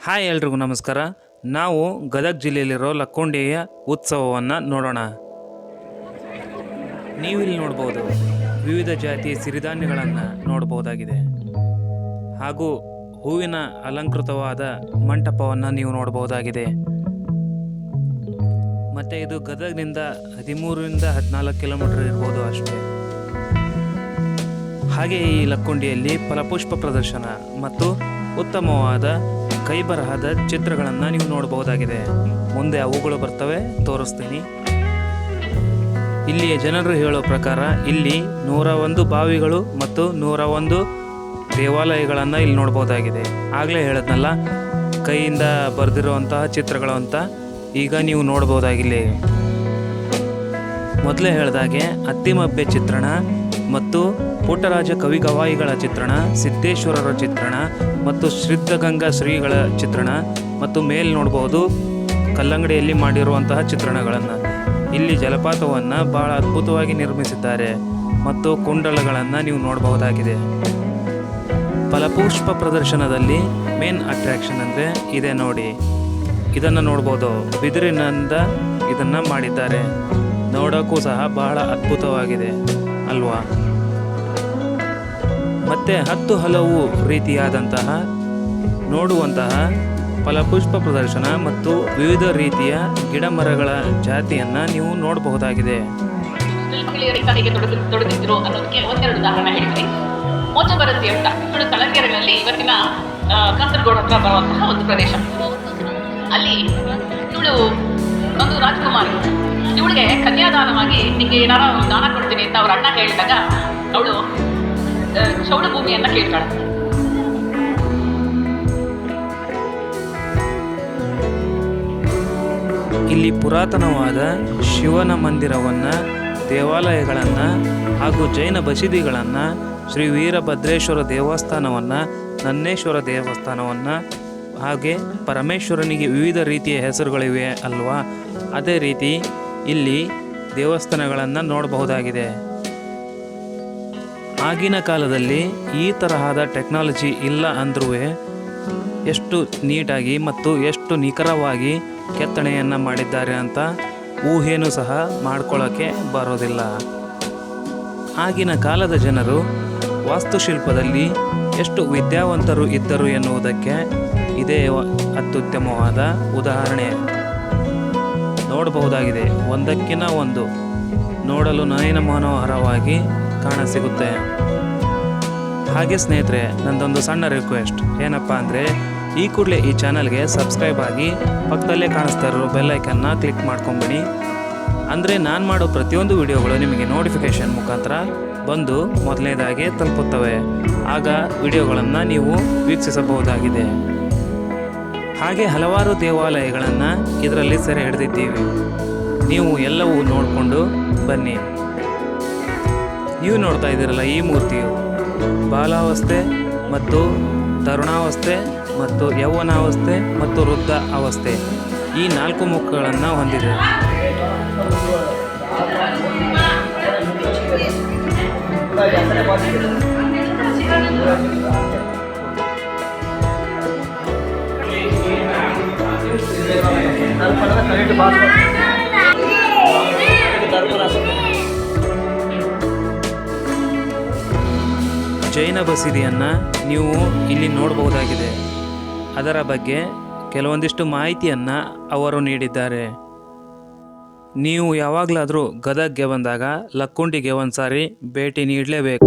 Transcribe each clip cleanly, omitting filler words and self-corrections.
Hi ಎಲ್ರಿಗೂ ನಮಸ್ಕಾರ. ನಾವು ಗದಗ ಜಿಲ್ಲೆಯಲ್ಲಿರೋ ಲಕ್ಕೊಂಡಿಯ ಉತ್ಸವವನ್ನು ನೋಡೋಣ. ನೀವಿಲ್ಲಿ ನೋಡ್ಬೋದು ವಿವಿಧ ಜಾತಿಯ ಸಿರಿಧಾನ್ಯಗಳನ್ನು ನೋಡ್ಬೋದಾಗಿದೆ. ಹಾಗೂ ಹೂವಿನ ಅಲಂಕೃತವಾದ ಮಂಟಪವನ್ನು ನೀವು ನೋಡಬಹುದಾಗಿದೆ. ಮತ್ತು ಇದು ಗದಗನಿಂದ 13ರಿಂದ 14 ಕಿಲೋಮೀಟರ್ ಇರ್ಬೋದು ಅಷ್ಟೇ. ಹಾಗೆ ಈ ಲಕ್ಕೊಂಡಿಯಲ್ಲಿ ಫಲಪುಷ್ಪ ಪ್ರದರ್ಶನ ಮತ್ತು ಉತ್ತಮವಾದ ಕೈಬರಹದ ಚಿತ್ರಗಳನ್ನು ನೀವು ನೋಡಬಹುದಾಗಿದೆ. ಮುಂದೆ ಅವುಗಳು ಬರ್ತವೆ, ತೋರಿಸ್ತೀನಿ. ಇಲ್ಲಿಯ ಜನರು ಹೇಳೋ ಪ್ರಕಾರ ಇಲ್ಲಿ 101 ಬಾವಿಗಳು ಮತ್ತು 101 ದೇವಾಲಯಗಳನ್ನು ಇಲ್ಲಿ ನೋಡಬಹುದಾಗಿದೆ. ಆಗಲೇ ಹೇಳದ್ನಲ್ಲ, ಕೈಯಿಂದ ಬರೆದಿರುವಂತಹ ಚಿತ್ರಗಳು ಅಂತ. ಈಗ ನೀವು ನೋಡಬಹುದಾಗಿಲ್ಲಿ ಮೊದಲೇ ಹೇಳಿದಾಗೆ ಅತ್ತಿಮಬ್ಬೆ ಚಿತ್ರಣ ಮತ್ತು ಪುಟ್ಟರಾಜ ಕವಿಗವಾಯಿಗಳ ಚಿತ್ರಣ, ಸಿದ್ದೇಶ್ವರರ ಚಿತ್ರಣ ಮತ್ತು ಸಿದ್ಧಗಂಗಾ ಶ್ರೀಗಳ ಚಿತ್ರಣ ಮತ್ತು ಮೇಲೆ ನೋಡಬಹುದು ಕಲ್ಲಂಗಡಿಯಲ್ಲಿ ಮಾಡಿರುವಂತಹ ಚಿತ್ರಣಗಳನ್ನು. ಇಲ್ಲಿ ಜಲಪಾತವನ್ನು ಬಹಳ ಅದ್ಭುತವಾಗಿ ನಿರ್ಮಿಸಿದ್ದಾರೆ ಮತ್ತು ಕುಂಡಲಗಳನ್ನು ನೀವು ನೋಡಬಹುದಾಗಿದೆ. ಫಲಪುಷ್ಪ ಪ್ರದರ್ಶನದಲ್ಲಿ ಮೇನ್ ಅಟ್ರಾಕ್ಷನ್ ಅಂದರೆ ಇದೆ ನೋಡಿ, ಇದನ್ನು ನೋಡ್ಬೋದು. ಬಿದಿರಿನಿಂದ ಇದನ್ನು ಮಾಡಿದ್ದಾರೆ. ನೋಡೋಕ್ಕೂ ಸಹ ಬಹಳ ಅದ್ಭುತವಾಗಿದೆ ಅಲ್ವಾ. ಮತ್ತು 10 ಹಲವು ರೀತಿಯಾದಂತಹ ನೋಡುವಂತಹ ಫಲಪುಷ್ಪ ಪ್ರದರ್ಶನ ಮತ್ತು ವಿವಿಧ ರೀತಿಯ ಗಿಡ ಮರಗಳ ಜಾತಿಯನ್ನು ನೀವು ನೋಡಬಹುದಾಗಿದೆ. ತೊಡಗಿದ್ರು ಅನ್ನೋದಕ್ಕೆ ಒಂದೆರಡು ಉದಾಹರಣೆ ಹೇಳ್ತೀನಿ. ಮೋಚಬರಸಿ ಅಂತ ಇವಳು ಕಲಂಗೆರೆಗಳಲ್ಲಿ ಇವತ್ತಿನ ಕಾಸರಗೋಡು ಹತ್ರ ಬರುವಂತಹ ಒಂದು ಪ್ರದೇಶ. ಅಲ್ಲಿ ಇವಳು ಒಂದು ರಾಜಕುಮಾರಿ. ಇವಳಿಗೆ ಕನ್ಯಾದಾನವಾಗಿ ನಿಮಗೆ ಏನಾರ ದಾನ ಕೊಡ್ತೀನಿ ಅಂತ ಅವ್ರ ಅಣ್ಣ ಕೇಳಿದಾಗ ಅವಳು ಚೌಡ ಭೂಮಿಯನ್ನ ಕೇಳ್ತಾಳೆ. ಇಲ್ಲಿ ಪುರಾತನವಾದ ಶಿವನ ಮಂದಿರವನ್ನು, ದೇವಾಲಯಗಳನ್ನು ಹಾಗೂ ಜೈನ ಬಸದಿಗಳನ್ನು, ಶ್ರೀ ವೀರಭದ್ರೇಶ್ವರ ದೇವಸ್ಥಾನವನ್ನು, ನನ್ನೇಶ್ವರ ದೇವಸ್ಥಾನವನ್ನು, ಹಾಗೆ ಪರಮೇಶ್ವರನಿಗೆ ವಿವಿಧ ರೀತಿಯ ಹೆಸರುಗಳಿವೆ ಅಲ್ವಾ. ಅದೇ ರೀತಿ ಇಲ್ಲಿ ದೇವಸ್ಥಾನಗಳನ್ನು ನೋಡಬಹುದಾಗಿದೆ. ಆಗಿನ ಕಾಲದಲ್ಲಿ ಈ ತರಹದ ಟೆಕ್ನಾಲಜಿ ಇಲ್ಲ ಅಂದ್ರೂ ಎಷ್ಟು ನೀಟಾಗಿ ಮತ್ತು ಎಷ್ಟು ನಿಖರವಾಗಿ ಕೆತ್ತನೆಯನ್ನು ಮಾಡಿದ್ದಾರೆ ಅಂತ ಊಹೆನೂ ಸಹ ಮಾಡ್ಕೊಳ್ಳೋಕ್ಕೆ ಬರೋದಿಲ್ಲ. ಆಗಿನ ಕಾಲದ ಜನರು ವಾಸ್ತುಶಿಲ್ಪದಲ್ಲಿ ಎಷ್ಟು ವಿದ್ಯಾವಂತರು ಇದ್ದರು ಎನ್ನುವುದಕ್ಕೆ ಇದೇ ಅತ್ಯುತ್ತಮವಾದ ಉದಾಹರಣೆ. ನೋಡಬಹುದಾಗಿದೆ, ಒಂದಕ್ಕಿಂತ ಒಂದು ನೋಡಲು ನಯನ ಮನೋಹರವಾಗಿ ಕಾಣಸಿಗುತ್ತೆ. ಹಾಗೆ ಸ್ನೇಹಿತರೆ, ನಂದೊಂದು ಸಣ್ಣ ರಿಕ್ವೆಸ್ಟ್ ಏನಪ್ಪ ಅಂದರೆ, ಈ ಕೂಡಲೇ ಈ ಚಾನಲ್ಗೆ ಸಬ್ಸ್ಕ್ರೈಬ್ ಆಗಿ ಪಕ್ಕದಲ್ಲೇ ಕಾಣಿಸ್ತಾ ಇರೋ ಬೆಲ್ಲೈಕನ್ನ ಕ್ಲಿಕ್ ಮಾಡ್ಕೊಂಬಿಡಿ. ಅಂದರೆ ನಾನು ಮಾಡೋ ಪ್ರತಿಯೊಂದು ವಿಡಿಯೋಗಳು ನಿಮಗೆ ನೋಟಿಫಿಕೇಷನ್ ಮುಖಾಂತರ ಬಂದು ಮೊದಲನೇದಾಗಿ ತಲುಪುತ್ತವೆ. ಆಗ ವಿಡಿಯೋಗಳನ್ನು ನೀವು ವೀಕ್ಷಿಸಬಹುದಾಗಿದೆ. ಹಾಗೆ ಹಲವಾರು ದೇವಾಲಯಗಳನ್ನು ಇದರಲ್ಲಿ ಸೆರೆ ಹಿಡಿದಿದ್ದೀವಿ. ನೀವು ಎಲ್ಲವೂ ನೋಡಿಕೊಂಡು ಬನ್ನಿ. ನೀವು ನೋಡ್ತಾ ಇದ್ದೀರಲ್ಲ, ಈ ಮೂರ್ತಿಯು ಬಾಲಾವಸ್ಥೆ ಮತ್ತು ತರುಣಾವಸ್ಥೆ ಮತ್ತು ಯೌವನಾವಸ್ಥೆ ಮತ್ತು ವೃದ್ಧ ಅವಸ್ಥೆ ಈ 4 ಮುಖಗಳನ್ನು ಹೊಂದಿದೆ. ಜೈನ ಬಸದಿಯನ್ನು ನೀವು ಇಲ್ಲಿ ನೋಡಬಹುದಾಗಿದೆ. ಅದರ ಬಗ್ಗೆ ಕೆಲವೊಂದಿಷ್ಟು ಮಾಹಿತಿಯನ್ನು ಅವರು ನೀಡಿದ್ದಾರೆ. ನೀವು ಯಾವಾಗಲಾದರೂ ಗದಗ್ಗೆ ಬಂದಾಗ ಲಕ್ಕೊಂಡಿಗೆ ಒಂದು ಸಾರಿ ಭೇಟಿ ನೀಡಲೇಬೇಕು.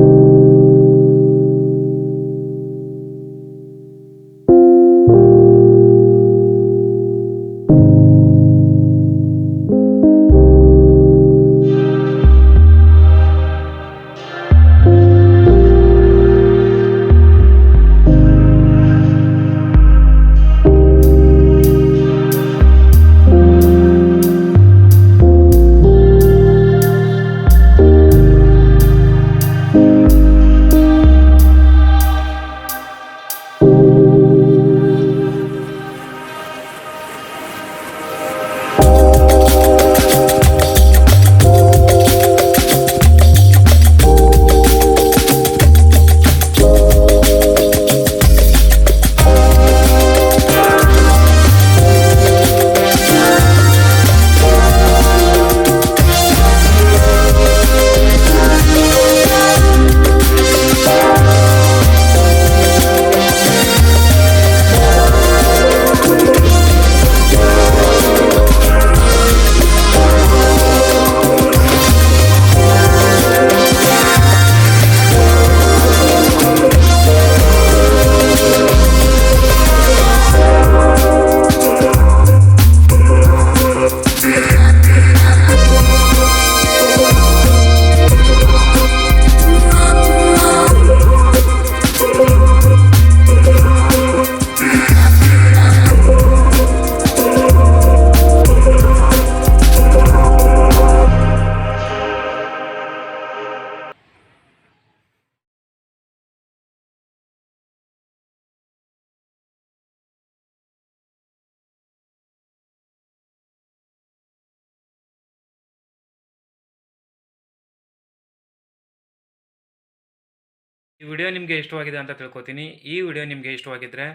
ಈ ವಿಡಿಯೋ ನಿಮಗೆ ಇಷ್ಟವಾಗಿದೆ ಅಂತ ತಿಳ್ಕೊತೀನಿ. ಈ ವಿಡಿಯೋ ನಿಮಗೆ ಇಷ್ಟವಾಗಿದ್ದರೆ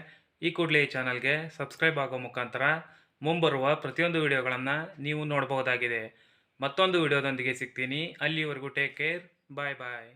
ಈ ಕೂಡಲೇ ಈ ಚಾನಲ್ಗೆ ಸಬ್ಸ್ಕ್ರೈಬ್ ಆಗೋ ಮುಖಾಂತರ ಮುಂಬರುವ ಪ್ರತಿಯೊಂದು ವಿಡಿಯೋಗಳನ್ನು ನೀವು ನೋಡಬಹುದಾಗಿದೆ. ಮತ್ತೊಂದು ವಿಡಿಯೋದೊಂದಿಗೆ ಸಿಗ್ತೀನಿ. ಅಲ್ಲಿವರೆಗೂ ಟೇಕ್ ಕೇರ್. ಬಾಯ್ ಬಾಯ್.